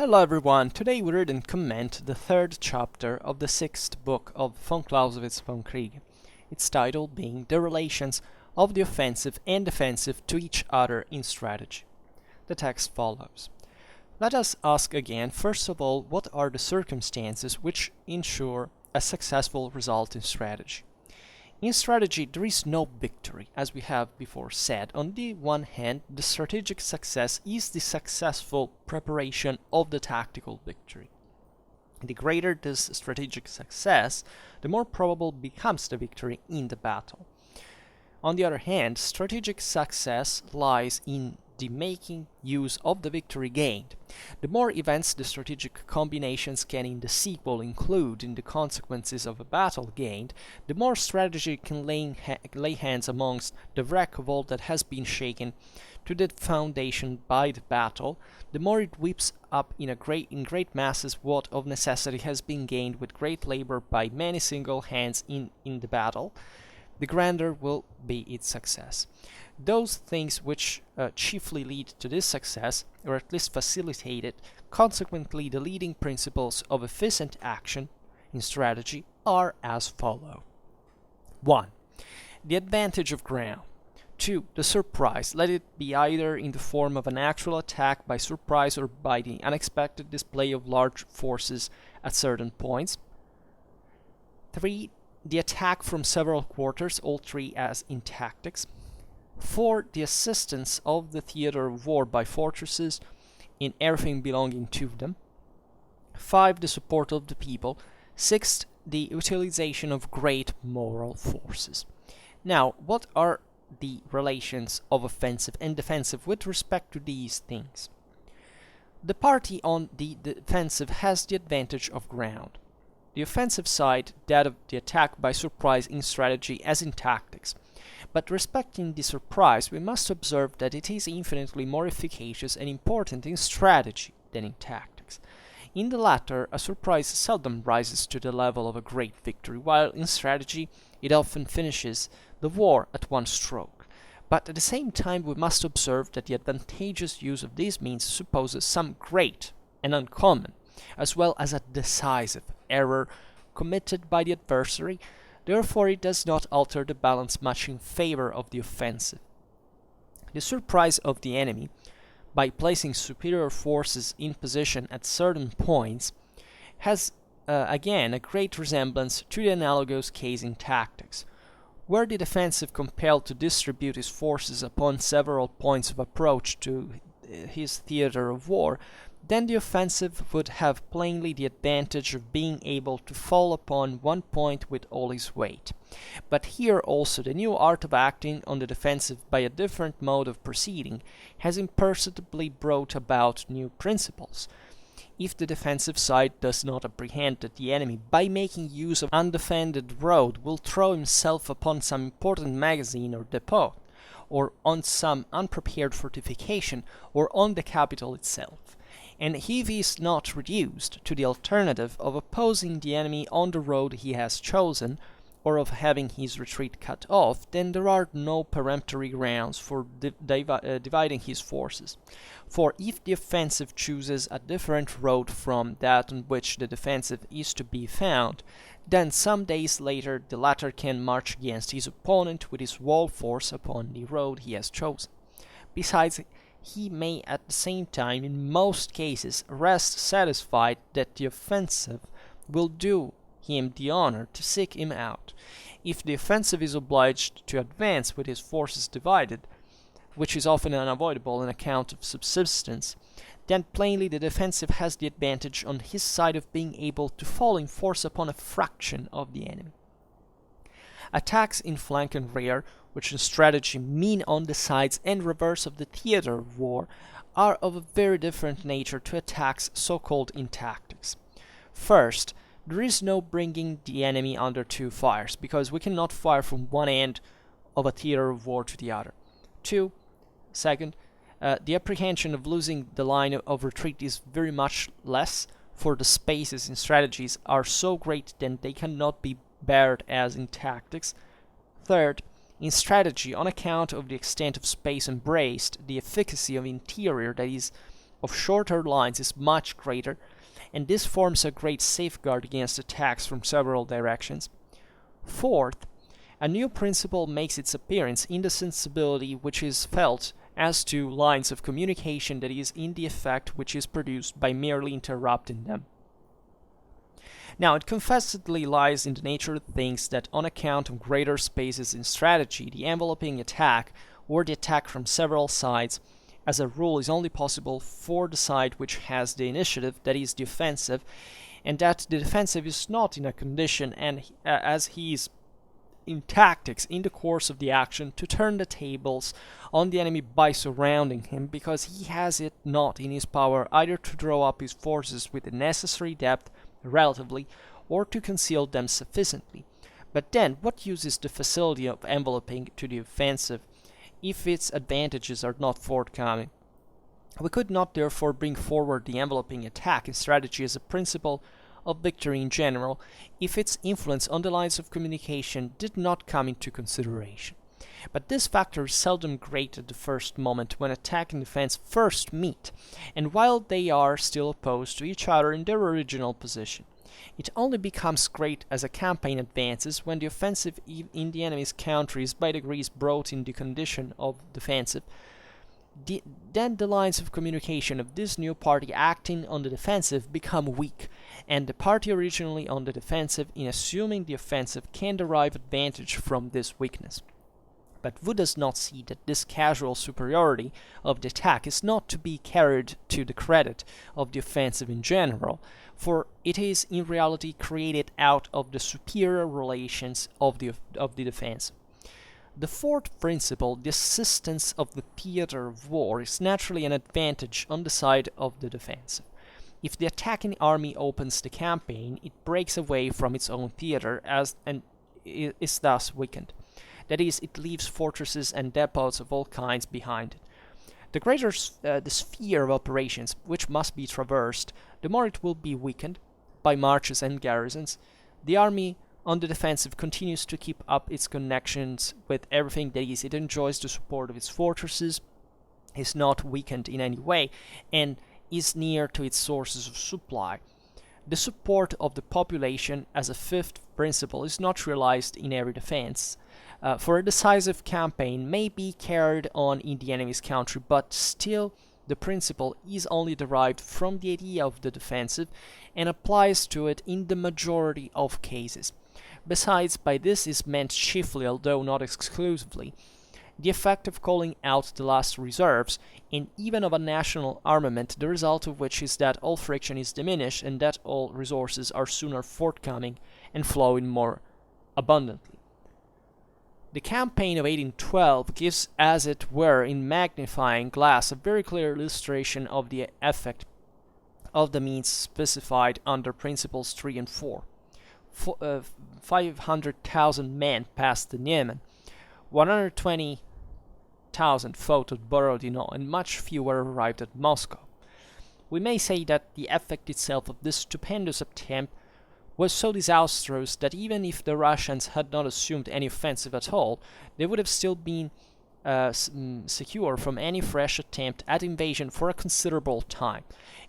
Hello everyone, today we read and comment the third chapter of the sixth book of von Clausewitz Vom Kriege, its title being The Relations of the Offensive and Defensive to Each Other in Strategy. The text follows. Let us ask again, first of all, what are the circumstances which ensure a successful result in strategy? In strategy, there is no victory, as we have before said. On the one hand, the strategic success is the successful preparation of the tactical victory. The greater this strategic success, the more probable becomes the victory in the battle. On the other hand, strategic success lies in the making use of the victory gained. The more events the strategic combinations can in the sequel include in the consequences of a battle gained, the more strategy can lay hands amongst the wreck of all that has been shaken to the foundation by the battle, the more it whips up in great masses what of necessity has been gained with great labor by many single hands in the battle, the grander will be its success. Those things which chiefly lead to this success, or at least facilitate it, consequently the leading principles of efficient action in strategy are as follow. 1. The advantage of ground. 2. The surprise, let it be either in the form of an actual attack by surprise or by the unexpected display of large forces at certain points. 3. The attack from several quarters, all three as in tactics. 4. The assistance of the theater of war by fortresses in everything belonging to them. 5. The support of the people. 6. The utilization of great moral forces. Now, what are the relations of offensive and defensive with respect to these things? The party on the defensive has the advantage of ground. The offensive side, that of the attack by surprise in strategy as in tactics. But respecting the surprise, we must observe that it is infinitely more efficacious and important in strategy than in tactics. In the latter, a surprise seldom rises to the level of a great victory, while in strategy it often finishes the war at one stroke. But at the same time, we must observe that the advantageous use of these means supposes some great and uncommon, as well as a decisive error committed by the adversary. Therefore, it does not alter the balance much in favor of the offensive. The surprise of the enemy, by placing superior forces in position at certain points, has again a great resemblance to the analogous case in tactics. Were the defensive compelled to distribute his forces upon several points of approach to his theater of war, then the offensive would have plainly the advantage of being able to fall upon one point with all his weight. But here also the new art of acting on the defensive by a different mode of proceeding has imperceptibly brought about new principles. If the defensive side does not apprehend that the enemy, by making use of undefended road, will throw himself upon some important magazine or depot, or on some unprepared fortification, or on the capital itself, and if he is not reduced to the alternative of opposing the enemy on the road he has chosen, or of having his retreat cut off, then there are no peremptory grounds for dividing his forces. For if the offensive chooses a different road from that on which the defensive is to be found, then some days later the latter can march against his opponent with his whole force upon the road he has chosen. Besides, he may at the same time, in most cases, rest satisfied that the offensive will do him the honor to seek him out. If the offensive is obliged to advance with his forces divided, which is often unavoidable on account of subsistence, then plainly the defensive has the advantage on his side of being able to fall in force upon a fraction of the enemy. Attacks in flank and rear, which in strategy mean on the sides and reverse of the theater of war, are of a very different nature to attacks so-called in tactics. First, there is no bringing the enemy under two fires, because we cannot fire from one end of a theater of war to the other. Second, the apprehension of losing the line of retreat is very much less, for the spaces in strategies are so great that they cannot be bared as in tactics. Third, in strategy, on account of the extent of space embraced, the efficacy of interior, that is, of shorter lines is much greater, and this forms a great safeguard against attacks from several directions. Fourth, a new principle makes its appearance in the sensibility which is felt as to lines of communication, that is, in the effect which is produced by merely interrupting them. Now, it confessedly lies in the nature of things that on account of greater spaces in strategy, the enveloping attack, or the attack from several sides, as a rule is only possible for the side which has the initiative, that is, the offensive, and that the defensive is not in a condition, and as he is in tactics in the course of the action, to turn the tables on the enemy by surrounding him, because he has it not in his power either to draw up his forces with the necessary depth relatively, or to conceal them sufficiently. But then, what use is the facility of enveloping to the offensive if its advantages are not forthcoming? We could not therefore bring forward the enveloping attack in strategy as a principle of victory in general, if its influence on the lines of communication did not come into consideration. But this factor is seldom great at the first moment when attack and defense first meet, and while they are still opposed to each other in their original position. It only becomes great as a campaign advances when the offensive in the enemy's country is by degrees brought in the condition of defensive. Then the lines of communication of this new party acting on the defensive become weak, and the party originally on the defensive in assuming the offensive can derive advantage from this weakness. But who does not see that this casual superiority of the attack is not to be carried to the credit of the offensive in general, for it is in reality created out of the superior relations of the defensive. The fourth principle, the assistance of the theater of war, is naturally an advantage on the side of the defensive. If the attacking army opens the campaign, it breaks away from its own theater and is thus weakened. That is, it leaves fortresses and depots of all kinds behind it. The greater the sphere of operations which must be traversed, the more it will be weakened by marches and garrisons. The army on the defensive continues to keep up its connections with everything, that is, it enjoys the support of its fortresses, is not weakened in any way, and is near to its sources of supply. The support of the population as a fifth principle is not realized in every defense. For a decisive campaign may be carried on in the enemy's country, but still the principle is only derived from the idea of the defensive and applies to it in the majority of cases. Besides, by this is meant chiefly, although not exclusively, the effect of calling out the last reserves, and even of a national armament, the result of which is that all friction is diminished and that all resources are sooner forthcoming and flowing more abundantly. The campaign of 1812 gives, as it were in magnifying glass, a very clear illustration of the effect of the means specified under Principles 3 and 4. 500,000 men passed the Niemen, 120,000 fought at Borodino, and much fewer arrived at Moscow. We may say that the effect itself of this stupendous attempt was so disastrous that even if the Russians had not assumed any offensive at all, they would have still been secure from any fresh attempt at invasion for a considerable time.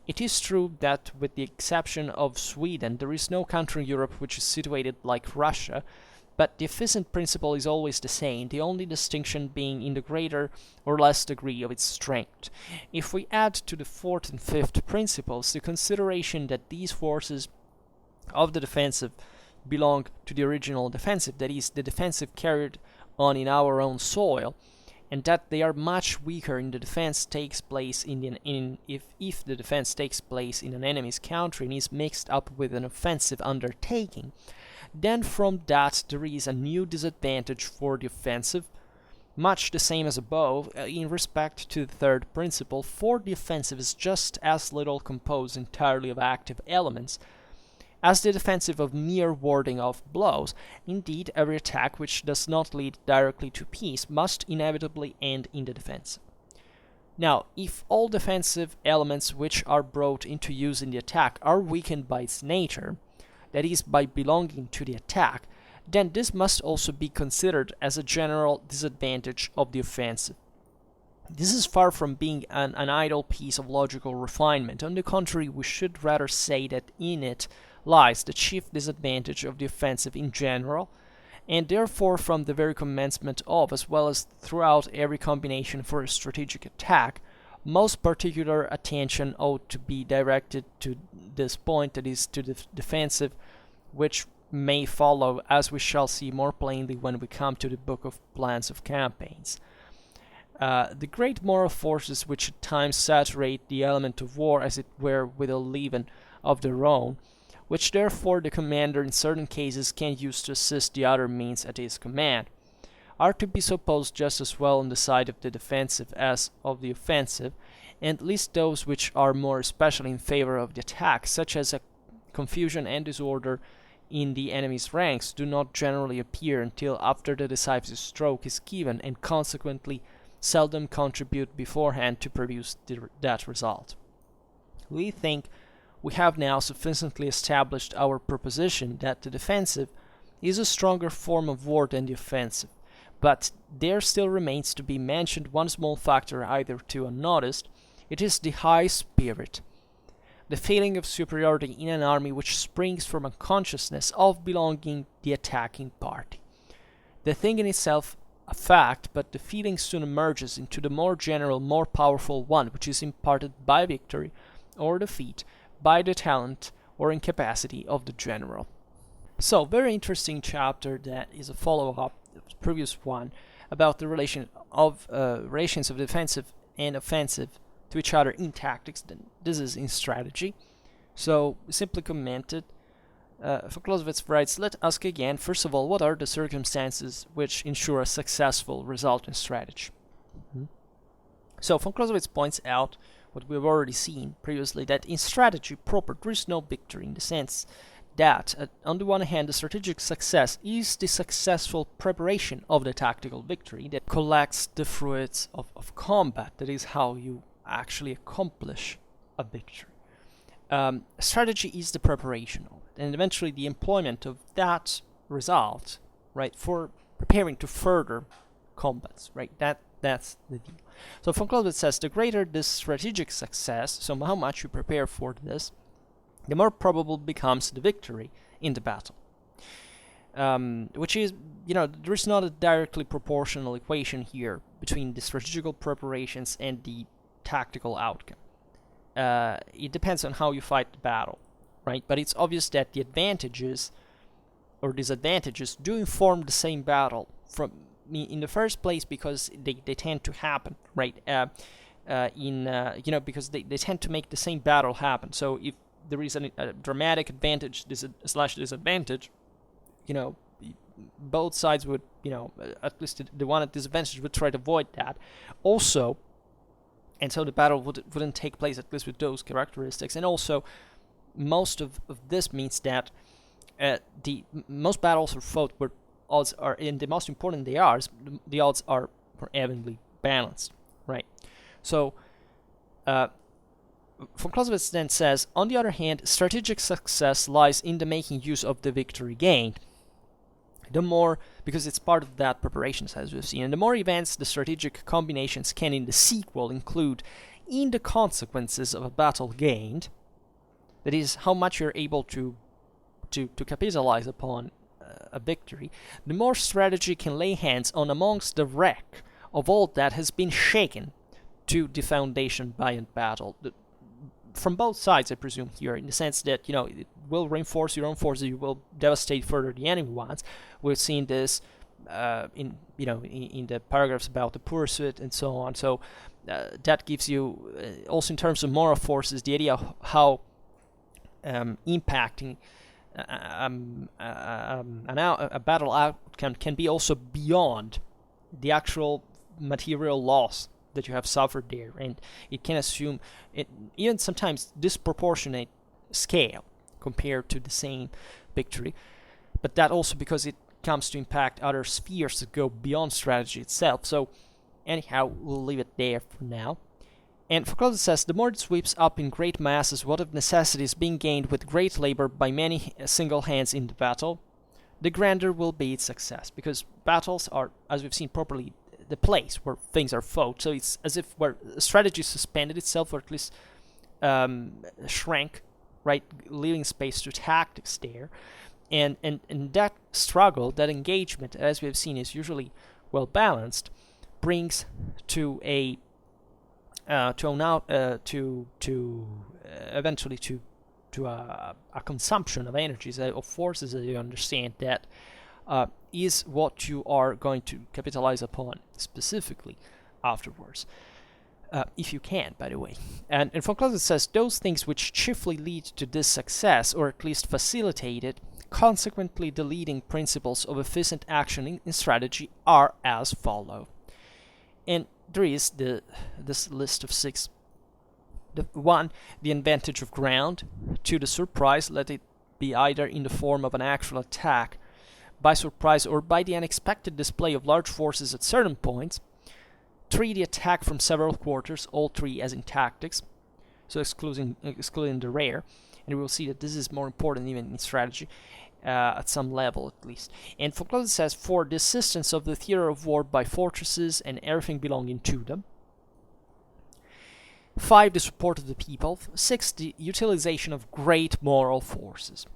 It is true that, with the exception of Sweden, there is no country in Europe which is situated like Russia, but the efficient principle is always the same, the only distinction being in the greater or less degree of its strength. If we add to the fourth and fifth principles the consideration that these forces of the defensive belong to the original defensive, that is, the defensive carried on in our own soil, and that they are much weaker in the defense takes place if the defense takes place in an enemy's country and is mixed up with an offensive undertaking, then from that there is a new disadvantage for the offensive, much the same as above, in respect to the third principle, for the offensive is just as little composed entirely of active elements as the defensive of mere warding off blows. Indeed, every attack which does not lead directly to peace must inevitably end in the defensive. Now, if all defensive elements which are brought into use in the attack are weakened by its nature, that is, by belonging to the attack, then this must also be considered as a general disadvantage of the offensive. This is far from being an idle piece of logical refinement. On the contrary, we should rather say that in it lies the chief disadvantage of the offensive in general, and therefore from the very commencement of, as well as throughout every combination for a strategic attack, most particular attention ought to be directed to this point, that is, to the defensive, which may follow, as we shall see more plainly when we come to the book of plans of campaigns. The great moral forces which at times saturate the element of war, as it were, with a leaven of their own, which therefore the commander in certain cases can use to assist the other means at his command, are to be supposed just as well on the side of the defensive as of the offensive, and at least those which are more especially in favor of the attack, such as a confusion and disorder in the enemy's ranks, do not generally appear until after the decisive stroke is given, and consequently seldom contribute beforehand to produce that result. We think we have now sufficiently established our proposition that the defensive is a stronger form of war than the offensive, but there still remains to be mentioned one small factor hitherto unnoticed. It is the high spirit, the feeling of superiority in an army which springs from a consciousness of belonging to the attacking party. The thing in itself a fact, but the feeling soon emerges into the more general, more powerful one, which is imparted by victory or defeat, by the talent or incapacity of the general. So, very interesting chapter that is a follow-up of the previous one about the relations of defensive and offensive to each other in tactics. This is in strategy. So, simply commented. Von Clausewitz writes, "Let's ask again, first of all, what are the circumstances which ensure a successful result in strategy?" So von Clausewitz points out what we've already seen previously, that in strategy proper there is no victory, in the sense that, on the one hand, the strategic success is the successful preparation of the tactical victory that collects the fruits of combat. That is how you actually accomplish a victory. Strategy is the preparation of it, and eventually the employment of that result, right, for preparing to further combats, right? That's the deal. So von Clausewitz says, the greater the strategic success, so how much you prepare for this, the more probable becomes the victory in the battle. Which is, there is not a directly proportional equation here between the strategical preparations and the tactical outcome. It depends on how you fight the battle, right? But it's obvious that the advantages or disadvantages do inform the same battle in the first place, because they tend to happen, right? Because they tend to make the same battle happen. So if there is a dramatic advantage slash disadvantage, both sides would, at least the one at disadvantage would try to avoid that. Also, and so the battle wouldn't take place, at least with those characteristics. And also, most of this means that most battles are fought where odds are, and the most important they are, the odds are more evenly balanced, right? So, von Clausewitz then says, on the other hand, strategic success lies in the making use of the victory gained. The more, because it's part of that preparation, as we've seen, and the more events the strategic combinations can in the sequel include in the consequences of a battle gained, that is, how much you're able to capitalize upon a victory, the more strategy can lay hands on amongst the wreck of all that has been shaken to the foundation by a battle. From both sides, I presume here, in the sense that, it will reinforce your own forces, you will devastate further the enemy ones. We've seen this in the paragraphs about the pursuit and so on. So that gives you, also in terms of moral forces, the idea of how impacting a battle outcome can be also beyond the actual material loss that you have suffered there, and it can assume even sometimes disproportionate scale compared to the same victory, but that also because it comes to impact other spheres that go beyond strategy itself. So anyhow, we'll leave it there for now. And von Clausewitz says, the more it sweeps up in great masses what of necessity is being gained with great labor by many single hands in the battle, the grander will be its success, because battles are, as we've seen properly, the place where things are fought. So it's as if where strategy suspended itself, or at least shrank, right, leaving space to tactics there. And that struggle, that engagement, as we have seen, is usually well balanced, brings to a eventually to a consumption of energies, of forces that you understand that is what you are going to capitalize upon specifically afterwards, if you can, by the way. And von Clausewitz says those things which chiefly lead to this success, or at least facilitate it, consequently the leading principles of efficient action in strategy, are as follow. And there is this list of 6. One, the advantage of ground. 2, the surprise, let it be either in the form of an actual attack by surprise or by the unexpected display of large forces at certain points. 3, the attack from several quarters, all 3 as in tactics, so excluding the rare. And we will see that this is more important even in strategy, at some level at least. And von Clausewitz says, 4, the assistance of the theater of war by fortresses and everything belonging to them. 5, the support of the people. 6, the utilization of great moral forces.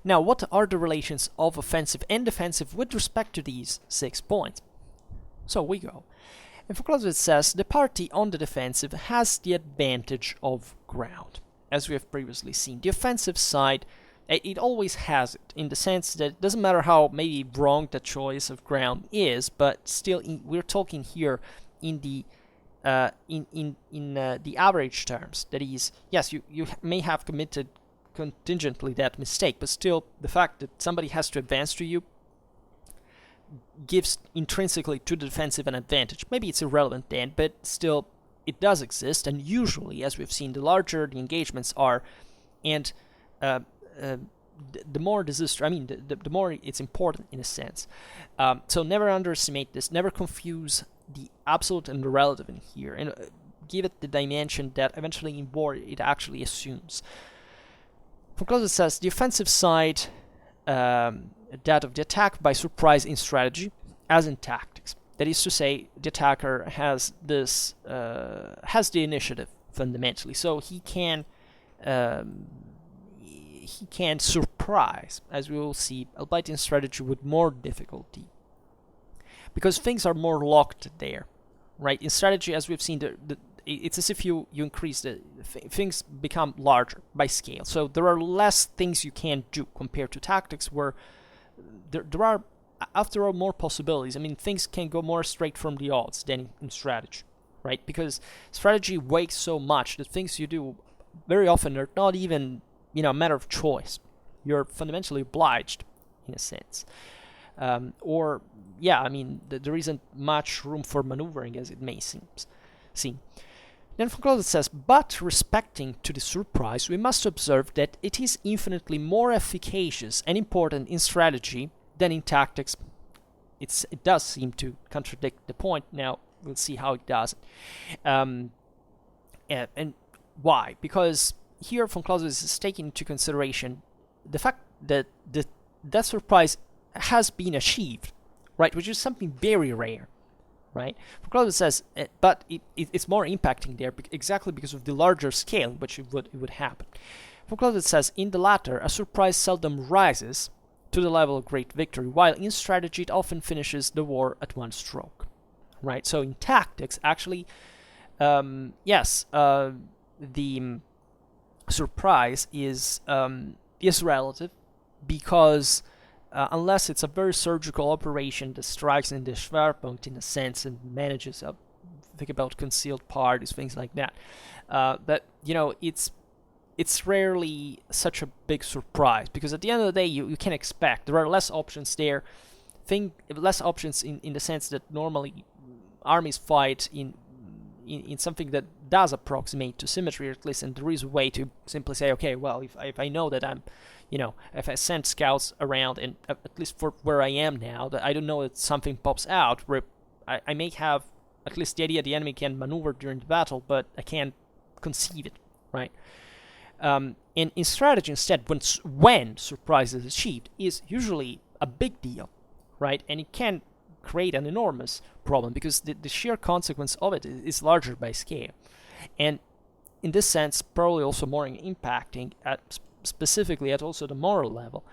Now, what are the relations of offensive and defensive with respect to these 6 points? So we go. And von Clausewitz says, the party on the defensive has the advantage of ground. As we have previously seen, the offensive side, it always has it, in the sense that it doesn't matter how maybe wrong the choice of ground is, but still we're talking here in the the average terms. That is, yes, you may have committed contingently that mistake, but still the fact that somebody has to advance to you gives intrinsically to the defensive an advantage. Maybe it's irrelevant then, but still it does exist, and usually, as we've seen, the larger the engagements are, and the more the more it's important in a sense. So never underestimate this, never confuse the absolute and the relative in here, and give it the dimension that eventually in war it actually assumes. Von Clausewitz says the offensive side, that of the attack by surprise in strategy, as in tactics. That is to say, the attacker has this has the initiative fundamentally, so he can surprise, as we will see, albeit in strategy with more difficulty, because things are more locked there, right? In strategy, as we've seen, it's as if you increase things become larger by scale. So there are less things you can do compared to tactics, where there are, after all, more possibilities. I mean, things can go more straight from the odds than in strategy, right? Because strategy weighs so much that things you do very often are not even, a matter of choice. You're fundamentally obliged, in a sense. There isn't much room for maneuvering, as it may seem. Then von Clausewitz says, but respecting to the surprise, we must observe that it is infinitely more efficacious and important in strategy than in tactics. It does seem to contradict the point. Now, we'll see how it does. And why? Because here von Clausewitz is taking into consideration the fact that that surprise has been achieved, right? Which is something very rare, right? Von Clausewitz says, but it's more impacting there exactly because of the larger scale in which it would happen. Von Clausewitz says, in the latter, a surprise seldom rises to the level of great victory, while in strategy it often finishes the war at one stroke, right? So in tactics, actually, the surprise is relative, because unless it's a very surgical operation that strikes in the Schwerpunkt in a sense and manages think about concealed parties, things like that. But it's rarely such a big surprise, because at the end of the day you can expect there are less options there. Less options in the sense that normally armies fight in something that does approximate to symmetry, or at least, and there is a way to simply say, okay, well, if I know that I'm, if I send scouts around, and at least for where I am now, that I don't know that something pops out where I may have at least the idea the enemy can maneuver during the battle, but I can't conceive it, right? In strategy, instead, when surprise is achieved, is usually a big deal, right? And it can create an enormous problem, because the sheer consequence of it is larger by scale. And in this sense, probably also more impacting specifically at also the moral level.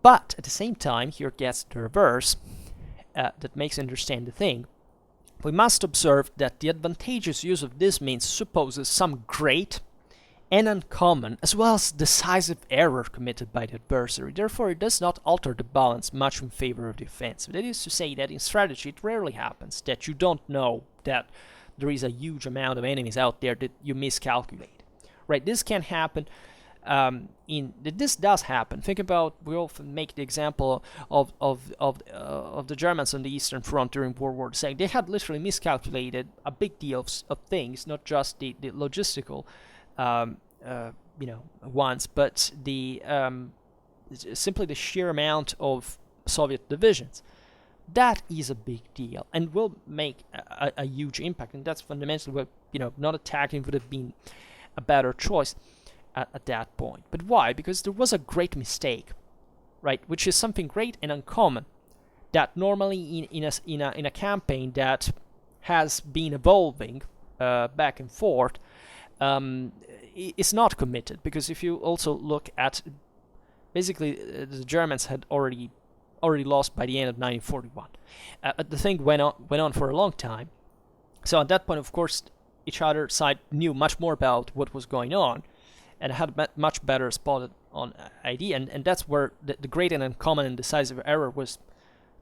But at the same time, here gets the reverse that makes you understand the thing. We must observe that the advantageous use of this means supposes some great and uncommon, as well as decisive error committed by the adversary. Therefore, it does not alter the balance much in favor of the offensive. That is to say that in strategy, it rarely happens that you don't know that there is a huge amount of enemies out there that you miscalculate. Right? This can happen. This does happen. Think about, we often make the example of the Germans on the Eastern Front during World War II. They had literally miscalculated a big deal of things, not just the logistical ones, but the simply the sheer amount of Soviet divisions. That is a big deal and will make a huge impact, and that's fundamentally what, not attacking would have been a better choice at that point. But why? Because there was a great mistake, right? Which is something great and uncommon that normally in a campaign that has been evolving back and forth is not committed. Because if you also look at, basically the Germans had already lost by the end of 1941. The thing went on for a long time. So at that point, of course, each other side knew much more about what was going on and had much better spotted on idea, and that's where the great and uncommon and decisive error was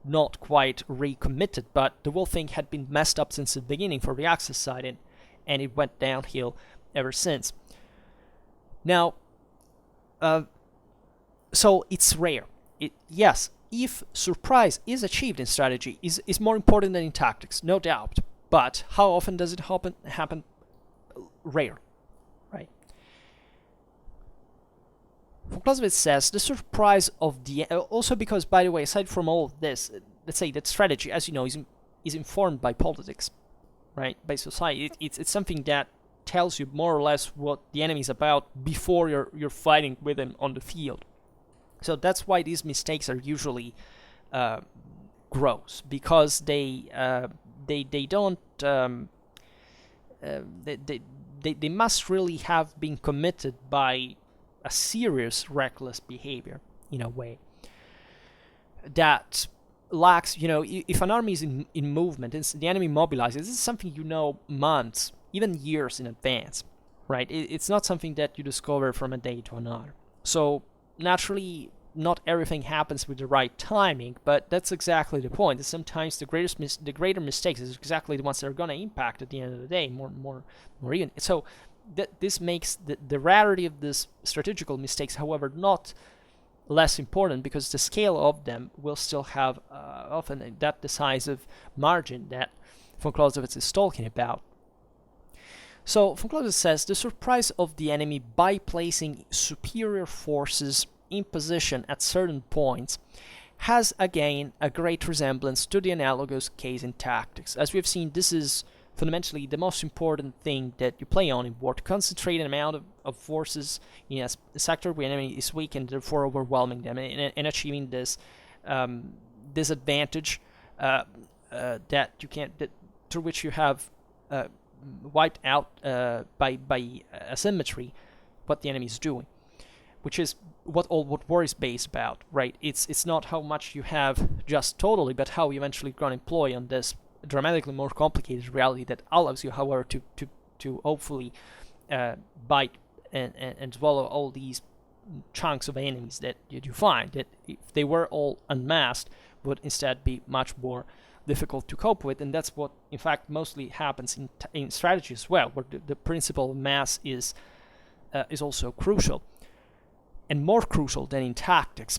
not quite recommitted, but the whole thing had been messed up since the beginning for the Axis side, and it went downhill ever since. Now, so it's rare. Yes, if surprise is achieved in strategy, is more important than in tactics, no doubt. But how often does it happen? Rare, right? Von Clausewitz says the surprise of the also because, by the way, aside from all of this, let's say that strategy, as you know, is informed by politics, right? By society. It's something that tells you more or less what the enemy is about before you're fighting with him on the field. So that's why these mistakes are usually gross, because they don't they must really have been committed by a serious reckless behavior, in a way that lacks, if an army is in movement and the enemy mobilizes, this is something months, even years in advance, right? It's not something that you discover from a day to another. So naturally, not everything happens with the right timing, but that's exactly the point. Sometimes the greater mistakes is exactly the ones that are going to impact at the end of the day more even. So this makes the rarity of these strategical mistakes, however, not less important, because the scale of them will still have often that decisive margin that von Clausewitz is talking about. So von Clausewitz says the surprise of the enemy by placing superior forces in position at certain points has again a great resemblance to the analogous case in tactics. As we have seen, this is fundamentally the most important thing that you play on in war, to concentrate an amount of forces in a sector where the enemy is weak and therefore overwhelming them and achieving this disadvantage that you can't, through which you have wiped out by asymmetry what the enemy is doing, which is what war is based about, right? It's not how much you have just totally, but how you eventually going to employ on this dramatically more complicated reality that allows you, however, to hopefully bite and swallow all these chunks of enemies that you find, that if they were all unmasked would instead be much more difficult to cope with. And that's what in fact mostly happens in strategy as well, where the principle of mass is also crucial, and more crucial than in tactics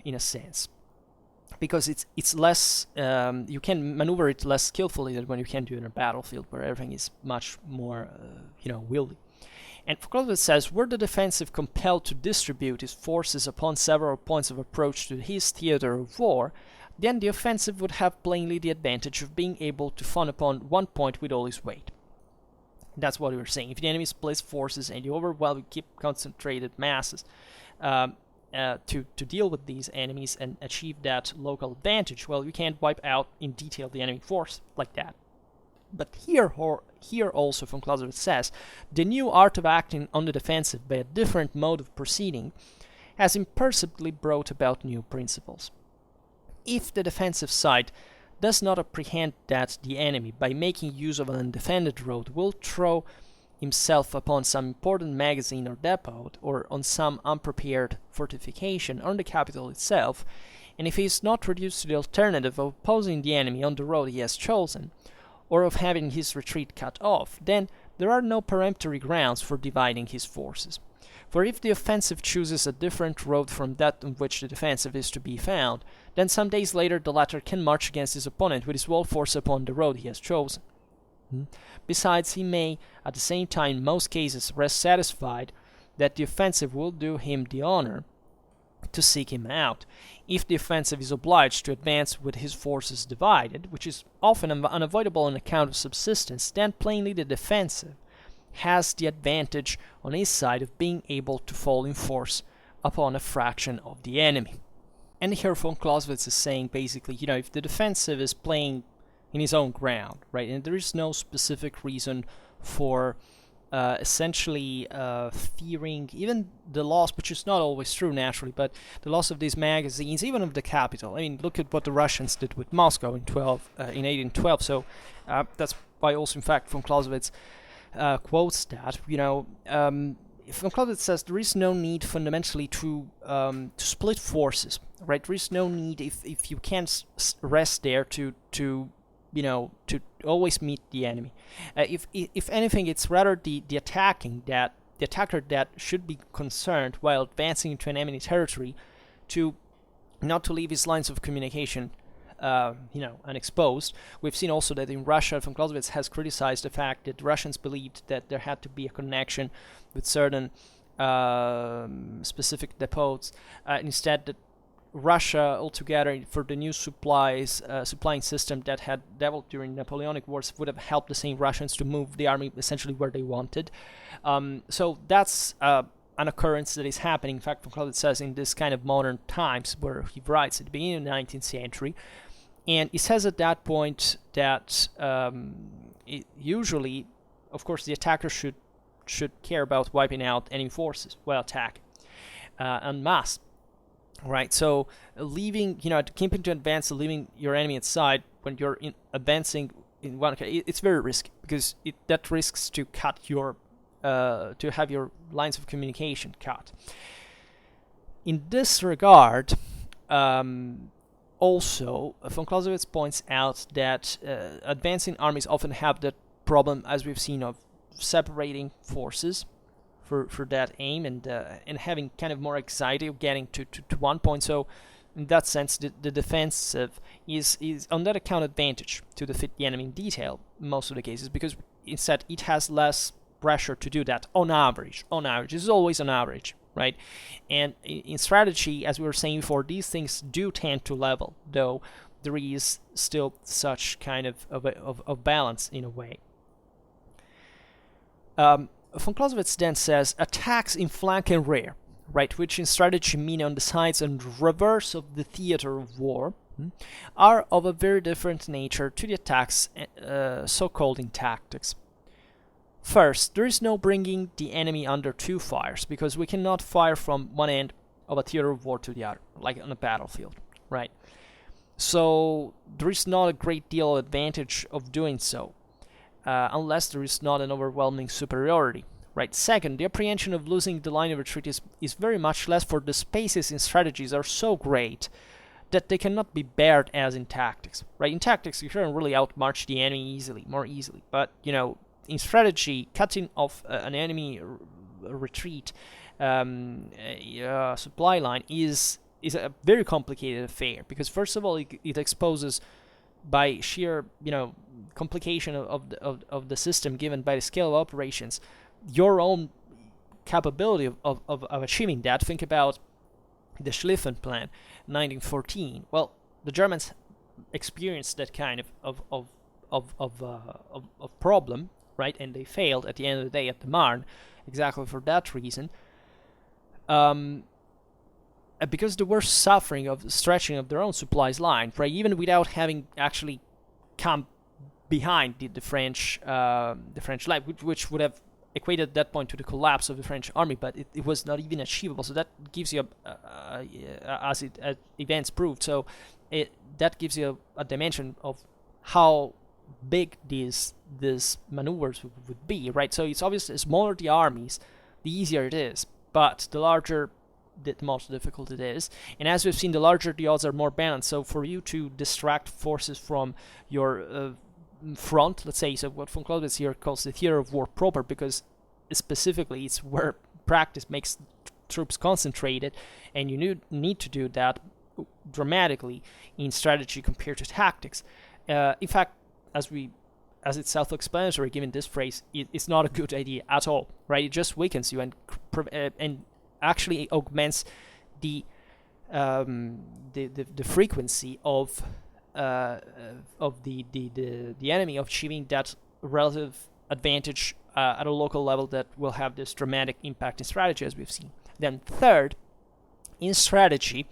in a sense, because it's less, you can maneuver it less skillfully than when you can do it in a battlefield where everything is much more wieldy. And Clausewitz says, were the defensive compelled to distribute his forces upon several points of approach to his theater of war, then the offensive would have plainly the advantage of being able to fund upon one point with all his weight. That's what we were saying. If the enemy splits forces and you overwhelm, keep concentrated masses, to deal with these enemies and achieve that local advantage, well, you can't wipe out in detail the enemy force like that. But here also, von Clausewitz says, the new art of acting on the defensive by a different mode of proceeding has imperceptibly brought about new principles. If the defensive side does not apprehend that the enemy, by making use of an undefended road, will throw himself upon some important magazine or depot, or on some unprepared fortification on the capital itself, and if he is not reduced to the alternative of opposing the enemy on the road he has chosen, or of having his retreat cut off, then there are no peremptory grounds for dividing his forces. For if the offensive chooses a different road from that on which the defensive is to be found, then some days later the latter can march against his opponent with his whole force upon the road he has chosen. Besides, he may, at the same time, in most cases, rest satisfied that the offensive will do him the honor to seek him out. If the offensive is obliged to advance with his forces divided, which is often unavoidable on account of subsistence, then plainly the defensive has the advantage on his side of being able to fall in force upon a fraction of the enemy. And here von Clausewitz is saying basically, if the defensive is playing in his own ground, right, and there is no specific reason for essentially fearing even the loss, which is not always true naturally, but the loss of these magazines, even of the capital. I mean, look at what the Russians did with Moscow in 1812. So that's why also, in fact, von Clausewitz quotes that. Von Clausewitz says there is no need fundamentally to split forces, right? There is no need if you can't rest there to always meet the enemy. If anything, it's rather the attacker that should be concerned while advancing into an enemy territory to not to leave his lines of communication unexposed. We've seen also that in Russia, von Clausewitz has criticized the fact that the Russians believed that there had to be a connection with certain specific depots. Instead, that Russia altogether, for the new supplying system that had developed during Napoleonic Wars, would have helped the same Russians to move the army essentially where they wanted. So that's an occurrence that is happening. In fact, von Clausewitz says in this kind of modern times, where he writes at the beginning of the 19th century, and he says at that point that usually, of course, the attacker should care about wiping out enemy forces while attacking en masse. Right, so keeping to advance, leaving your enemy aside when you're advancing in one case, it's very risky because that risks to cut to have your lines of communication cut. In this regard, also, von Clausewitz points out that advancing armies often have that problem, as we've seen, of separating forces for that aim and having kind of more anxiety of getting to one point. So in that sense, the defensive is on that account advantage to defeat the enemy in detail in most of the cases, because instead it has less pressure to do that on average. This is always on average, right? And in strategy, as we were saying before, these things do tend to level, though there is still such kind of balance in a way. Von Clausewitz then says, attacks in flank and rear, right, which in strategy mean on the sides and reverse of the theater of war, are of a very different nature to the attacks so-called in tactics. First, there is no bringing the enemy under two fires, because we cannot fire from one end of a theater of war to the other, like on a battlefield, right? So there is not a great deal of advantage of doing so. Unless there is not an overwhelming superiority, right? Second, the apprehension of losing the line of retreat is very much less, for the spaces in strategies are so great that they cannot be bared as in tactics, right? In tactics, you can really outmarch the enemy more easily, but, in strategy, cutting off an enemy retreat supply line is a very complicated affair, because first of all, it exposes, by sheer complication of the system given by the scale of operations, your own capability of achieving that. Think about the Schlieffen Plan, 1914. Well, the Germans experienced that kind of problem, right? And they failed at the end of the day at the Marne, exactly for that reason. because they were suffering of stretching of their own supplies line, right? Even without having actually come behind the French line, which would have equated at that point to the collapse of the French army, but it was not even achievable. So that gives you, as events proved, so that gives you a dimension of how big these maneuvers would be, right? So it's obvious the smaller the armies, the easier it is, but the larger, the most difficult it is. And as we've seen, the larger the odds are more balanced. So for you to distract forces from your front, let's say, so what von Clausewitz here calls the theater of war proper, because specifically it's where practice makes troops concentrated, and you need to do that dramatically in strategy compared to tactics. In fact, as it's self-explanatory, given this phrase, it's not a good idea at all, right? It just weakens you and actually augments the frequency of the enemy of achieving that relative advantage at a local level that will have this dramatic impact in strategy, as we've seen. Then third, in strategy,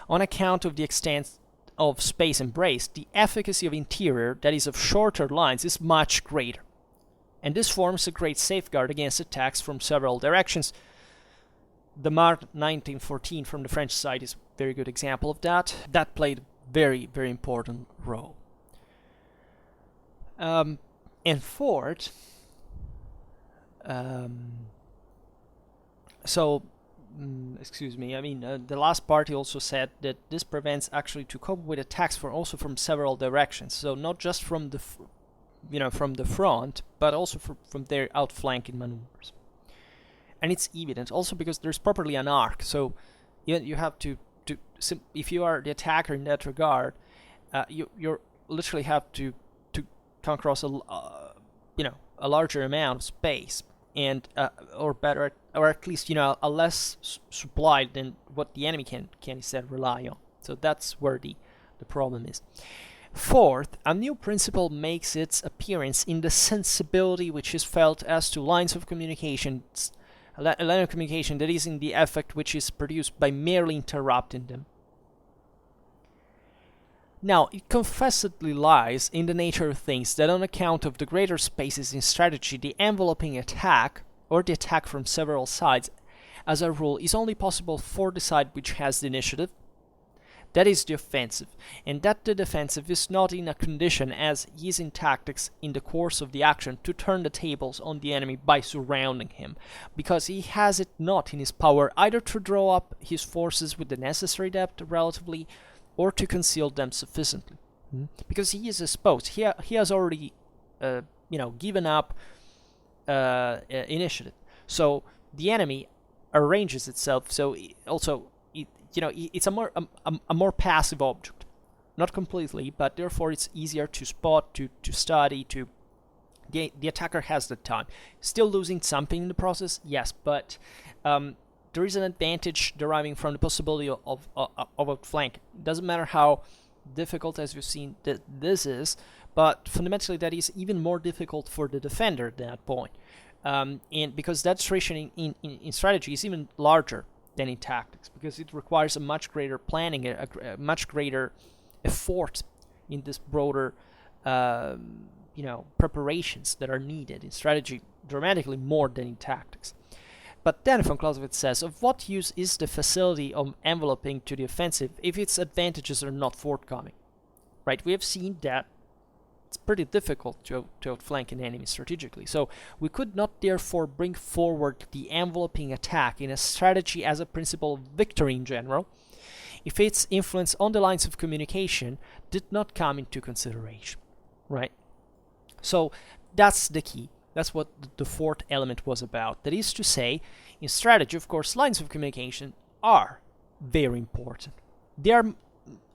on account of the extent of space embraced, the efficacy of interior, that is of shorter lines, is much greater. And this forms a great safeguard against attacks from several directions. The March 1914 from the French side is a very good example of that. That played a very, very important role. And fourth, the last part he also said that this prevents actually to cope with attacks from several directions. So not just from the front, but also from their outflanking maneuvers. And it's evident also because there's properly an arc. So you have to if you are the attacker in that regard, you literally have to come across a larger amount of space, and or at least a less supply than what the enemy can instead rely on. So that's where the problem is. Fourth, a new principle makes its appearance in the sensibility which is felt as to lines of communication, a line of communication that is in the effect which is produced by merely interrupting them. Now, it confessedly lies in the nature of things that on account of the greater spaces in strategy, the enveloping attack, or the attack from several sides, as a rule, is only possible for the side which has the initiative, that is the offensive, and that the defensive is not in a condition, as he is in tactics in the course of the action, to turn the tables on the enemy by surrounding him, because he has it not in his power either to draw up his forces with the necessary depth relatively, or to conceal them sufficiently, because he is exposed. He has already, given up initiative. So the enemy arranges itself. So it's a more passive object, not completely, but therefore it's easier to spot, to study. The attacker has the time. Still losing something in the process, yes, but there is an advantage deriving from the possibility of outflank. It doesn't matter how difficult, as we've seen, this is, but fundamentally that is even more difficult for the defender at that point. And because that situation in strategy is even larger than in tactics, because it requires a much greater planning, a much greater effort in this broader preparations that are needed in strategy, dramatically more than in tactics. But then von Clausewitz says, of what use is the facility of enveloping to the offensive if its advantages are not forthcoming? Right, we have seen that it's pretty difficult to outflank an enemy strategically. So we could not therefore bring forward the enveloping attack in a strategy as a principle of victory in general, if its influence on the lines of communication did not come into consideration, right? So that's the key. That's what the fourth element was about. That is to say, in strategy, of course, lines of communication are very important. They are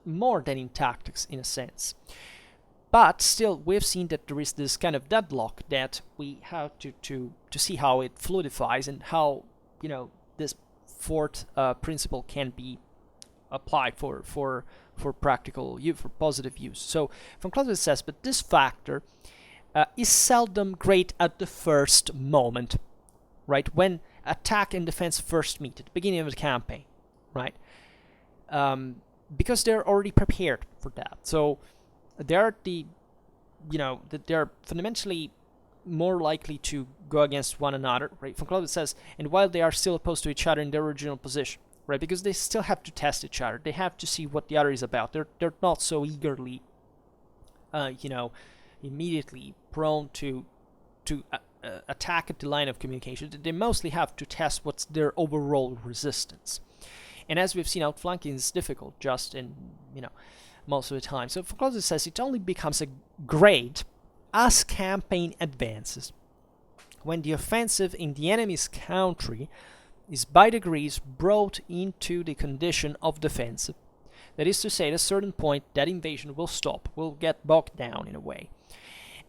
more than in tactics, in a sense. But still, we've seen that there is this kind of deadlock that we have to see how it fluidifies and how this fourth principle can be applied for practical use, for positive use. So von Clausewitz says, but this factor is seldom great at the first moment, right? When attack and defense first meet at the beginning of the campaign, right? because they're already prepared for that. So they're they're fundamentally more likely to go against one another, right? Von Clausewitz says, and while they are still opposed to each other in their original position, right? Because they still have to test each other. They have to see what the other is about. They're not so eagerly, immediately prone to attack at the line of communication. They mostly have to test what's their overall resistance. And as we've seen, outflanking is difficult just in, most of the time. So von Clausewitz says it only becomes a grade as campaign advances, when the offensive in the enemy's country is by degrees brought into the condition of defensive. That is to say, at a certain point, that invasion will stop, will get bogged down in a way.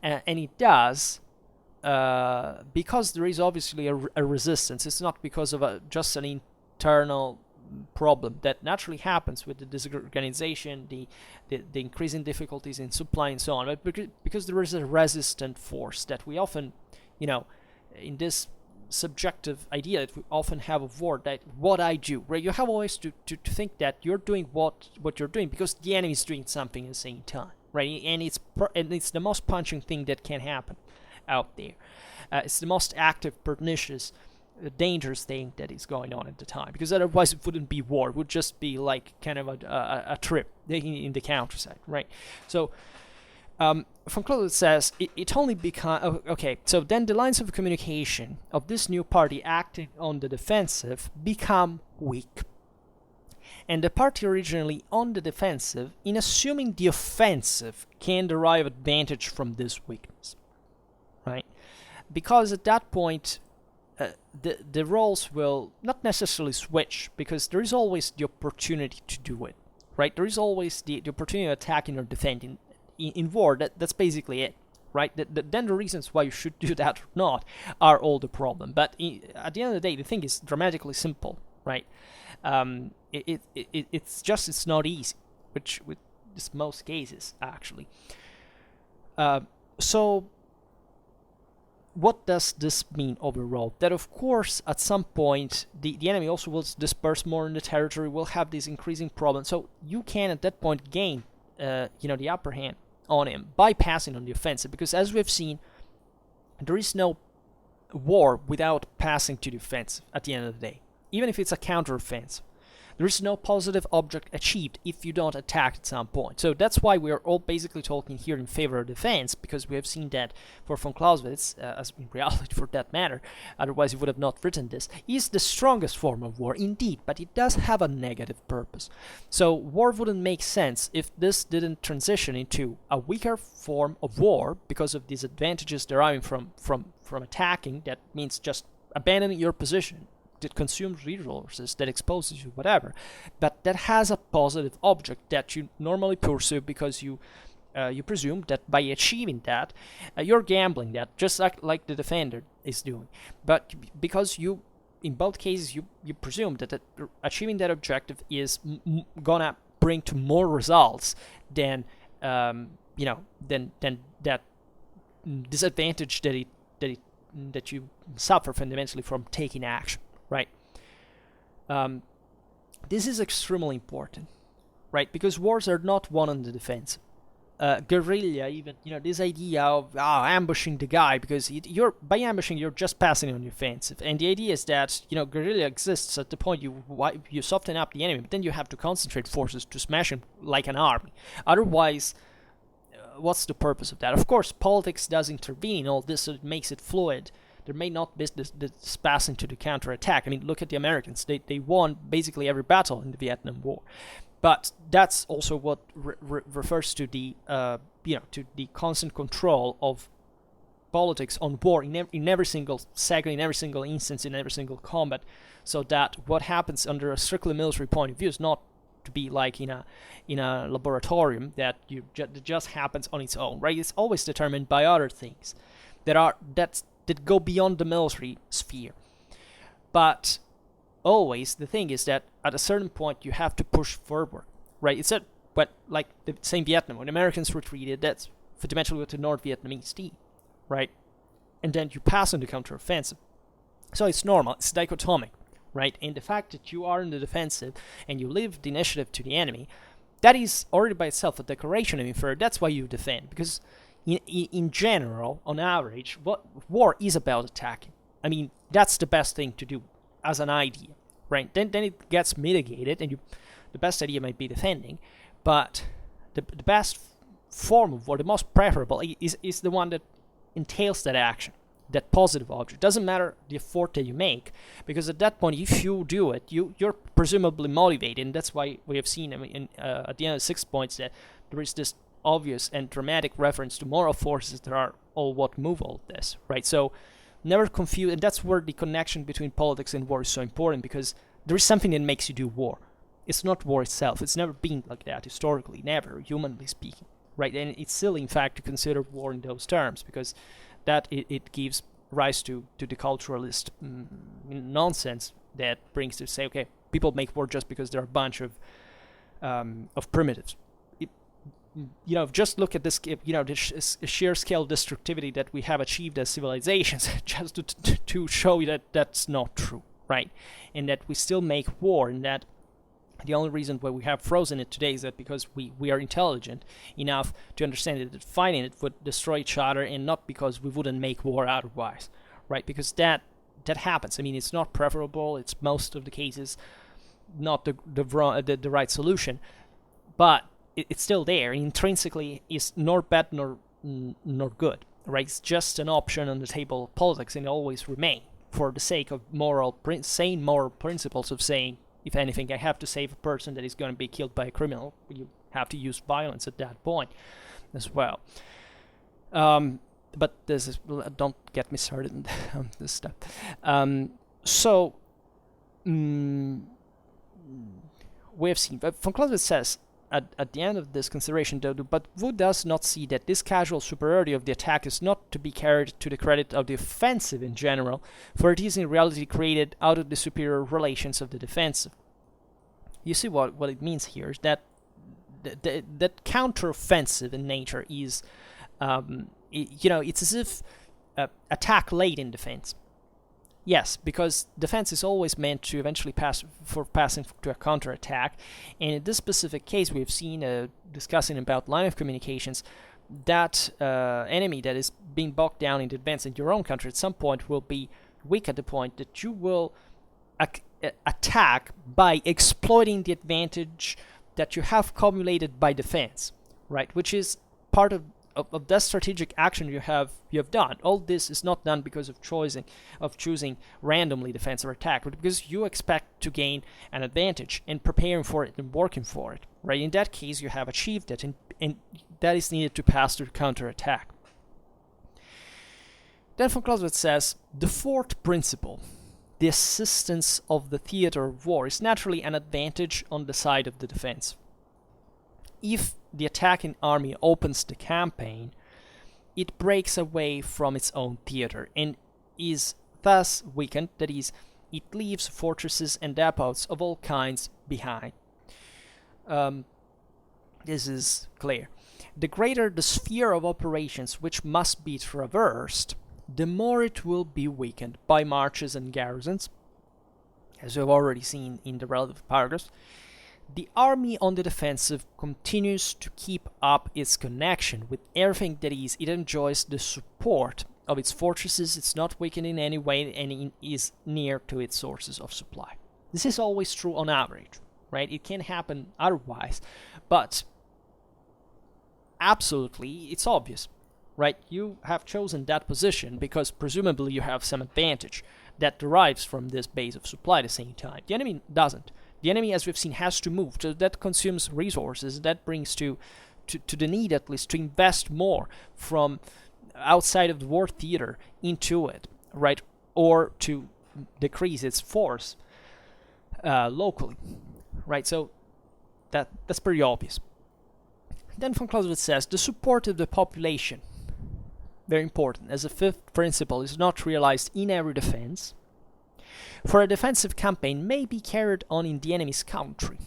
And it does because there is obviously a resistance. It's not because of just an internal problem that naturally happens with the disorganization, the increasing difficulties in supply and so on, but because there is a resistant force that we often, in this subjective idea that we often have of war, that what I do, right? You have always to think that you're doing what you're doing because the enemy is doing something at the same time, right? And it's the most punching thing that can happen out there. It's the most active, pernicious, dangerous thing that is going on at the time, because otherwise it wouldn't be war. It would just be like kind of a trip in the countryside, right? So von Clausewitz says it only becomes okay. So then the lines of communication of this new party acting on the defensive become weak, and the party originally on the defensive, in assuming the offensive, can derive advantage from this weakness, right? Because at that point, the roles will not necessarily switch, because there is always the opportunity to do it, right? There is always the opportunity of attacking or defending. In war, that's basically it, right? Then the reasons why you should do that or not are all the problem. But at the end of the day, the thing is dramatically simple, right? It's not easy, which with most cases actually. So what does this mean overall? That of course at some point the enemy also will disperse more in the territory, will have these increasing problems. So you can at that point gain the upper hand on him by passing on the offensive, because as we've seen, there is no war without passing to the offensive at the end of the day, even if it's a counter-offensive. There is no positive object achieved if you don't attack at some point. So that's why we are all basically talking here in favor of defense, because we have seen that for von Clausewitz, as in reality for that matter, otherwise he would have not written this, is the strongest form of war indeed, but it does have a negative purpose. So war wouldn't make sense if this didn't transition into a weaker form of war because of these advantages deriving from attacking. That means just abandoning your position, that consumes resources, that exposes you, whatever, but that has a positive object that you normally pursue because you presume that by achieving that, you're gambling that, just like the defender is doing. But because you, in both cases, you presume that achieving that objective is gonna bring to more results than than that disadvantage that you suffer fundamentally from taking action. Right. This is extremely important, right? Because wars are not won on the defensive. Guerrilla, even, this idea of ambushing the guy, because by ambushing you're just passing on the offensive, and the idea is that guerrilla exists at the point you soften up the enemy, but then you have to concentrate forces to smash him like an army. Otherwise, what's the purpose of that? Of course, politics does intervene in all this, so it makes it fluid. There may not be this passing to the counterattack. I mean, look at the Americans. They won basically every battle in the Vietnam War. But that's also what refers to the to the constant control of politics on war in every single second, in every single instance, in every single combat. So that what happens under a strictly military point of view is not to be like in a laboratorium that just happens on its own, right? It's always determined by other things that go beyond the military sphere. But always the thing is that at a certain point you have to push forward, right? It's like the same Vietnam, when the Americans retreated, that's fundamentally what the North Vietnamese did, right? And then you pass on the counteroffensive. So it's normal, it's dichotomic, right? And the fact that you are in the defensive and you leave the initiative to the enemy, that is already by itself a declaration of inferior. That's why you defend, because in general, on average, what war is about attacking. I mean, that's the best thing to do as an idea, right? Then it gets mitigated, and the best idea might be defending, but the best form of war, the most preferable, is the one that entails that action, that positive object. Doesn't matter the effort that you make, because at that point, if you do it, you're presumably motivated, and that's why we have seen, at the end of 6 points, that there is this obvious and dramatic reference to moral forces that are all what move all this, right? So never confuse, and that's where the connection between politics and war is so important, because there is something that makes you do war. It's not war itself. It's never been like that historically, never, humanly speaking, right? And it's silly, in fact, to consider war in those terms, because that it gives rise to the culturalist nonsense that brings to say, okay, people make war just because there are a bunch of primitives. Just look at this, the sheer scale destructivity that we have achieved as civilizations, just to show you that that's not true, right? And that we still make war, and that the only reason why we have frozen it today is that because we are intelligent enough to understand that fighting it would destroy each other, and not because we wouldn't make war otherwise, right? Because that happens. I mean, it's not preferable. It's most of the cases not the right solution, but it's still there. Intrinsically, is nor bad nor good, right? It's just an option on the table of politics, and always remain for the sake of sane moral principles of saying, if anything, I have to save a person that is going to be killed by a criminal. You have to use violence at that point as well. But this is, don't get me started on this stuff. We have seen, Von Clausewitz says, at the end of this consideration, though, but who does not see that this casual superiority of the attack is not to be carried to the credit of the offensive in general, for it is in reality created out of the superior relations of the defensive. You see what it means here is that that counter-offensive in nature is, it's as if attack late in defense. Yes, because defense is always meant to eventually passing to a counterattack, and in this specific case, we've seen discussing about line of communications, that enemy that is being bogged down in the advance in your own country at some point will be weak at the point that you will attack by exploiting the advantage that you have accumulated by defense, right? Which is part of that strategic action you have done. All this is not done because of choosing randomly defense or attack, but because you expect to gain an advantage and preparing for it and working for it, right? In that case, you have achieved it, and that is needed to pass to counterattack. Then von Clausewitz says, the fourth principle, the assistance of the theater of war, is naturally an advantage on the side of the defense. If the attacking army opens the campaign, it breaks away from its own theater and is thus weakened, that is, it leaves fortresses and depots of all kinds behind. This is clear. The greater the sphere of operations which must be traversed, the more it will be weakened by marches and garrisons, as we've already seen in the relative paragraphs. The army on the defensive continues to keep up its connection with everything that is. It enjoys the support of its fortresses, it's not weakened in any way, and it is near to its sources of supply. This is always true on average, right? It can happen otherwise, but absolutely, it's obvious, right? You have chosen that position because presumably you have some advantage that derives from this base of supply at the same time. The enemy doesn't. The enemy, as we've seen, has to move. So that consumes resources. That brings to the need, at least, to invest more from outside of the war theater into it, right? Or to decrease its force locally, right? So that's pretty obvious. Then von Clausewitz says, the support of the population, very important, as a fifth principle, is not realized in every defense. For a defensive campaign may be carried on in the enemy's country,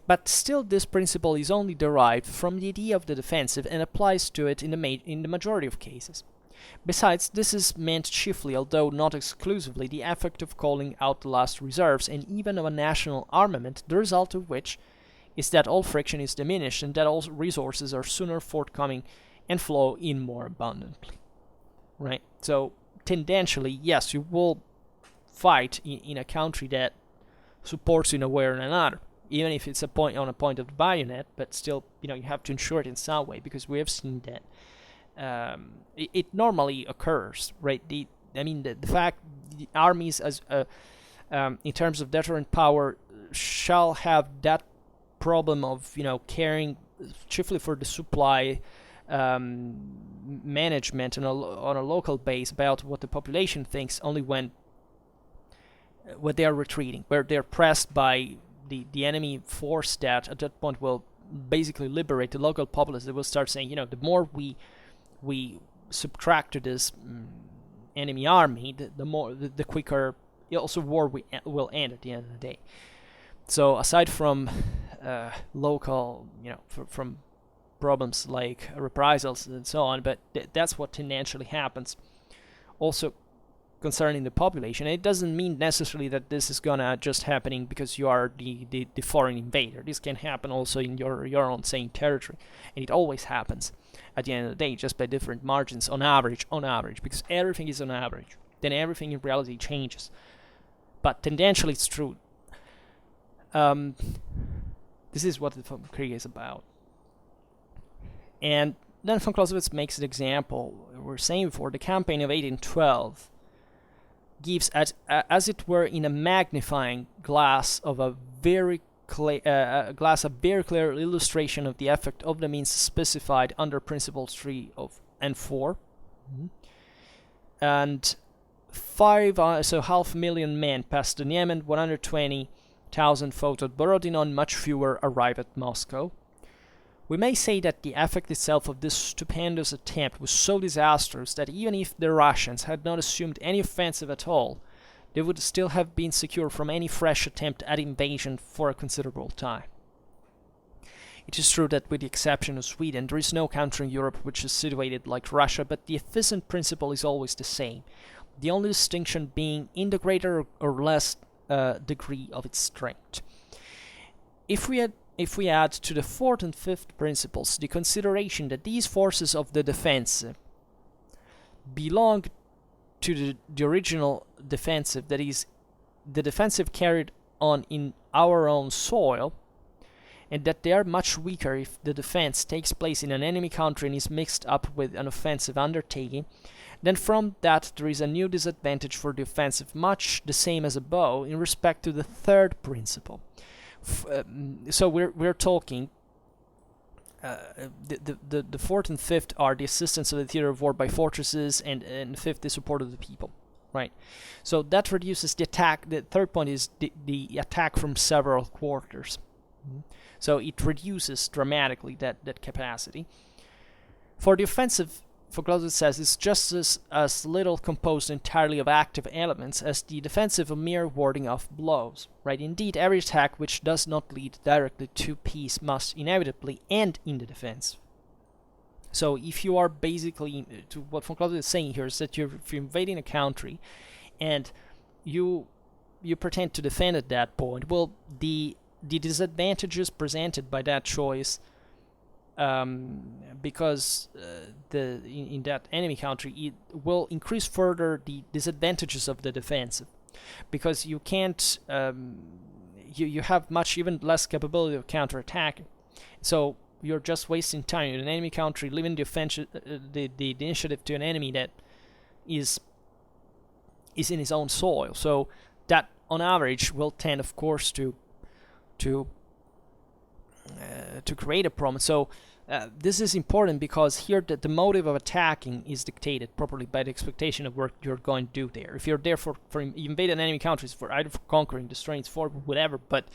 but still this principle is only derived from the idea of the defensive and applies to it in the majority of cases. Besides, this is meant chiefly, although not exclusively, the effect of calling out the last reserves and even of a national armament, the result of which is that all friction is diminished and that all resources are sooner forthcoming and flow in more abundantly. Right? So, tendentially, yes, you will fight in a country that supports you in a way or another, even if it's on a point of the bayonet, but still, you have to ensure it in some way, because we have seen that it normally occurs, right? The fact the armies, as in terms of deterrent power, shall have that problem of caring chiefly for the supply management on a local base about what the population thinks only when they are retreating, where they're pressed by the enemy force that at that point will basically liberate the local populace. They will start saying, the more we subtract to this enemy army, the quicker also war will end at the end of the day. So aside from local, from problems like reprisals and so on, but that's what tendentially happens. Also concerning the population, it doesn't mean necessarily that this is gonna just happening because you are the foreign invader. This can happen also in your own same territory, and it always happens at the end of the day, just by different margins on average, because everything is on average. Then everything in reality changes. But tendentially it's true. This is what the Vom Kriege is about. And then von Clausewitz makes an example. We were saying before, the campaign of 1812 gives, as it were, in a magnifying glass of a very clear illustration of the effect of the means specified under principles 3 and 4. And 500,000 men passed the Niemen, 120,000 fought at Borodino, and much fewer arrived at Moscow. We may say that the effect itself of this stupendous attempt was so disastrous that even if the Russians had not assumed any offensive at all, they would still have been secure from any fresh attempt at invasion for a considerable time. It is true that with the exception of Sweden, there is no country in Europe which is situated like Russia, but the efficient principle is always the same, the only distinction being in the greater or less degree of its strength. If we add to the fourth and fifth principles the consideration that these forces of the defensive belong to the original defensive, that is, the defensive carried on in our own soil, and that they are much weaker if the defense takes place in an enemy country and is mixed up with an offensive undertaking, then from that there is a new disadvantage for the offensive, much the same as above, in respect to the third principle. So we're talking the fourth and fifth are the assistance of the theater of war by fortresses, and the fifth the support of the people, right? So that reduces the attack. The third point is the attack from several quarters. So it reduces dramatically that capacity. For the offensive, for Clausewitz says, it's just as little composed entirely of active elements as the defensive, a mere warding off blows, right? Indeed, every attack which does not lead directly to peace must inevitably end in the defense. So if you are basically, to what von Clausewitz is saying here, is that if you're invading a country and you pretend to defend at that point, well, the disadvantages presented by that choice, because in that enemy country, it will increase further the disadvantages of the defensive, because you can't, you have much even less capability of counterattacking. So you're just wasting time in an enemy country, leaving the initiative to an enemy that is in his own soil. So that, on average, will tend, of course, to create a problem. So this is important because here the motive of attacking is dictated properly by the expectation of what you're going to do there. If you're there for invade an enemy countries for either for conquering, destroying, for whatever, but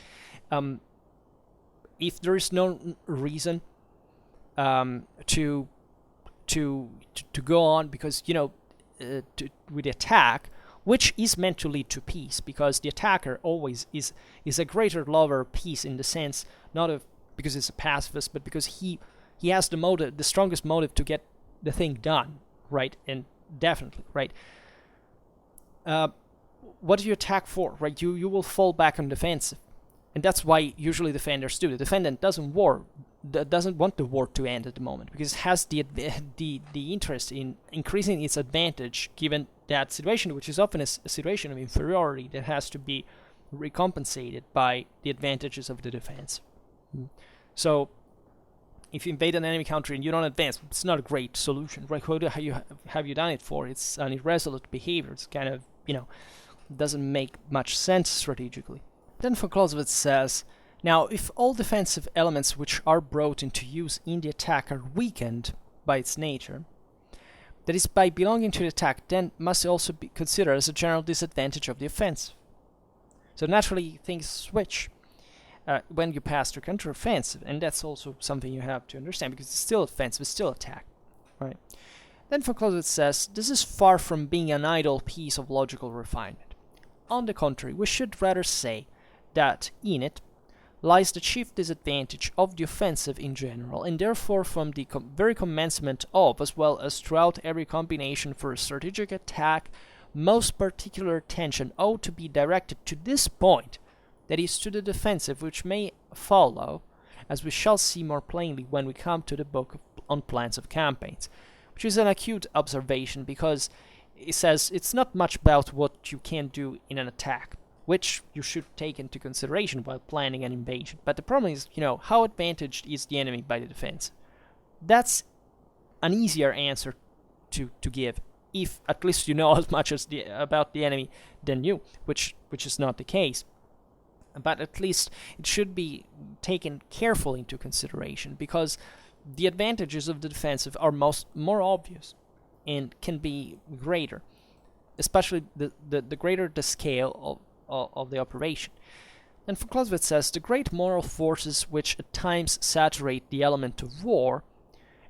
if there is no reason to go on, because with the attack, which is meant to lead to peace, because the attacker always is a greater lover of peace, in the sense not of because it's a pacifist, but because he has the strongest motive to get the thing done, right? And definitely, right? What do you attack for, right? You will fall back on defensive, and that's why usually defenders do. The defendant doesn't want the war to end at the moment, because it has the interest in increasing its advantage given that situation, which is often a situation of inferiority that has to be recompensated by the advantages of the defense. So if you invade an enemy country and you don't advance, it's not a great solution, right? What have you done it for? It's an irresolute behavior. It's kind of, doesn't make much sense strategically. Then von Clausewitz says, now, if all defensive elements which are brought into use in the attack are weakened by its nature, that is, by belonging to the attack, then must also be considered as a general disadvantage of the offensive. So naturally, things switch when you pass to counteroffensive, and that's also something you have to understand, because it's still offensive, it's still attack, right? Then von Clausewitz says, this is far from being an idle piece of logical refinement. On the contrary, we should rather say that in it lies the chief disadvantage of the offensive in general, and therefore from the very commencement of, as well as throughout every combination for a strategic attack, most particular attention ought to be directed to this point, that is, to the defensive, which may follow, as we shall see more plainly when we come to the book on plans of campaigns, which is an acute observation, because it says it's not much about what you can do in an attack, which you should take into consideration while planning an invasion. But the problem is, how advantaged is the enemy by the defense? That's an easier answer to give, if at least you know as much as about the enemy than you, which is not the case. But at least it should be taken carefully into consideration, because the advantages of the defensive are more obvious and can be greater, especially the greater the scale of the operation. And von Clausewitz says, the great moral forces which at times saturate the element of war,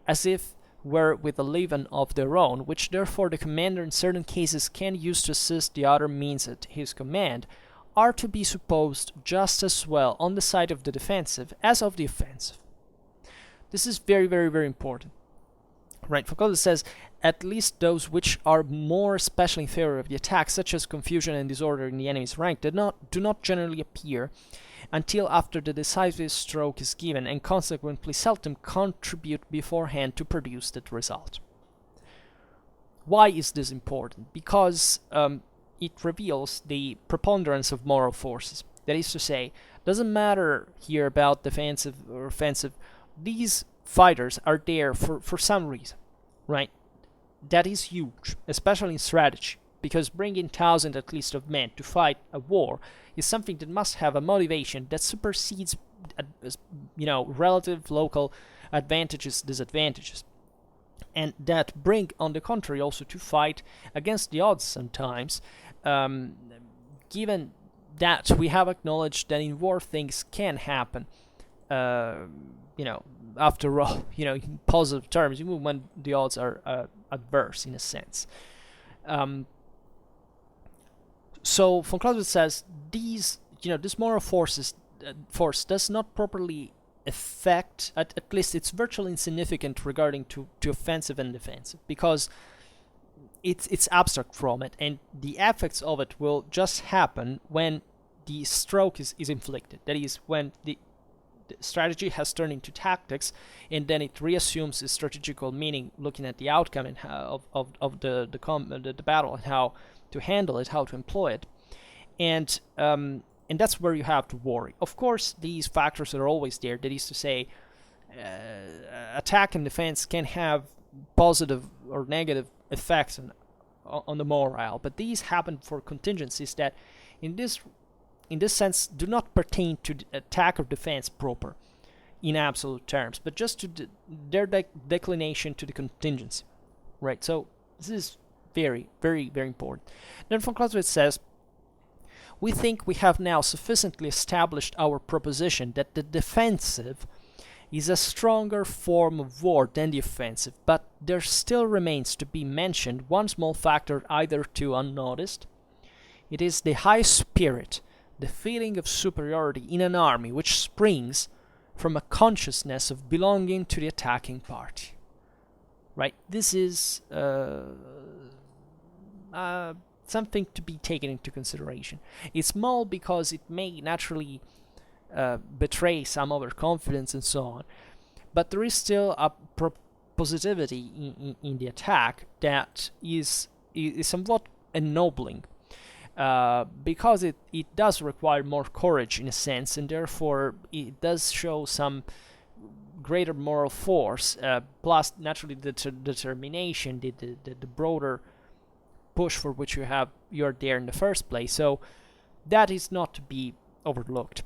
as if were with a leaven of their own, which therefore the commander in certain cases can use to assist the other means at his command, are to be supposed just as well on the side of the defensive as of the offensive. This is very, very, very important. Right, von Clausewitz says, at least those which are more especially in favor of the attack, such as confusion and disorder in the enemy's rank, do not generally appear until after the decisive stroke is given, and consequently seldom contribute beforehand to produce that result. Why is this important? Because it reveals the preponderance of moral forces. That is to say, doesn't matter here about defensive or offensive, these fighters are there for some reason, right? That is huge, especially in strategy, because bringing thousands at least of men to fight a war is something that must have a motivation that supersedes, relative local advantages, disadvantages, and that bring, on the contrary, also to fight against the odds sometimes, given that we have acknowledged that in war things can happen, after all, in positive terms, even when the odds are adverse in a sense. So von Clausewitz says this moral force does not properly affect, at least it's virtually insignificant regarding to offensive and defensive, because it's abstract from it, and the effects of it will just happen when the stroke is inflicted. That is, when the strategy has turned into tactics, and then it reassumes its strategical meaning, looking at the outcome and how, of the battle, and how to handle it, how to employ it, and that's where you have to worry. Of course, these factors are always there. That is to say, attack and defense can have positive or negative effects on the morale, but these happen for contingencies that, in this sense, do not pertain to attack or defense proper in absolute terms, but just to their declination to the contingency, right? So this is very, very, very important. Then von Clausewitz says, we think we have now sufficiently established our proposition that the defensive is a stronger form of war than the offensive, but there still remains to be mentioned one small factor either too unnoticed. It is the high spirit, the feeling of superiority in an army, which springs from a consciousness of belonging to the attacking party. right? This is something to be taken into consideration. It's small because it may naturally betray some overconfidence and so on, but there is still a positivity in the attack that is somewhat ennobling, because it does require more courage in a sense, and therefore it does show some greater moral force, plus naturally the determination, the broader push for which you're there in the first place. So that is not to be overlooked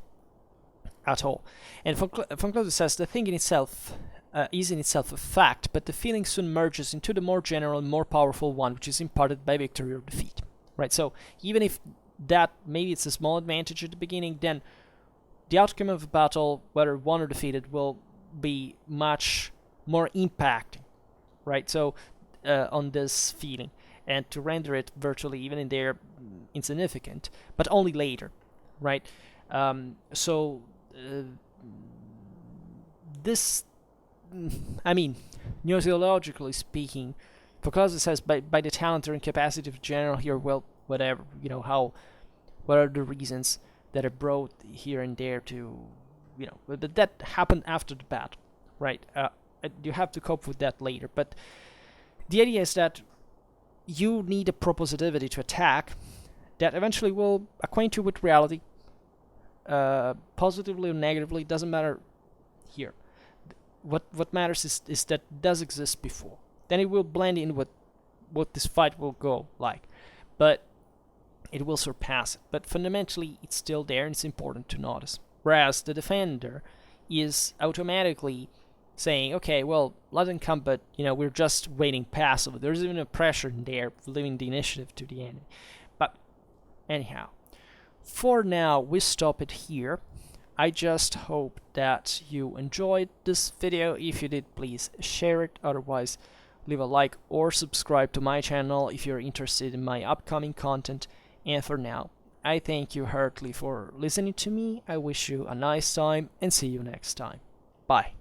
at all. And von Clausewitz says the thing in itself is in itself a fact, but the feeling soon merges into the more general and more powerful one, which is imparted by victory or defeat. Right. So even if that maybe it's a small advantage at the beginning, then the outcome of a battle, whether won or defeated, will be much more impacting. Right. So on this feeling, and to render it virtually even in there insignificant, but only later. Right. This, I mean, neurotheologically speaking, because it says by the talent or incapacity of general here, well, whatever, what are the reasons that are brought here and there to, but that happened after the battle, right? You have to cope with that later, but the idea is that you need a propositivity to attack that eventually will acquaint you with reality, positively or negatively, doesn't matter here. What matters is that it does exist before. Then it will blend in with what this fight will go like, but it will surpass it. But fundamentally, it's still there, and it's important to notice. Whereas the defender is automatically saying, okay, well, let them come, but we're just waiting passively. There's even a pressure in there, leaving the initiative to the enemy. But anyhow, for now, we stop it here. I just hope that you enjoyed this video. If you did, please share it. Otherwise, leave a like or subscribe to my channel if you're interested in my upcoming content. And for now, I thank you heartily for listening to me. I wish you a nice time and see you next time. Bye.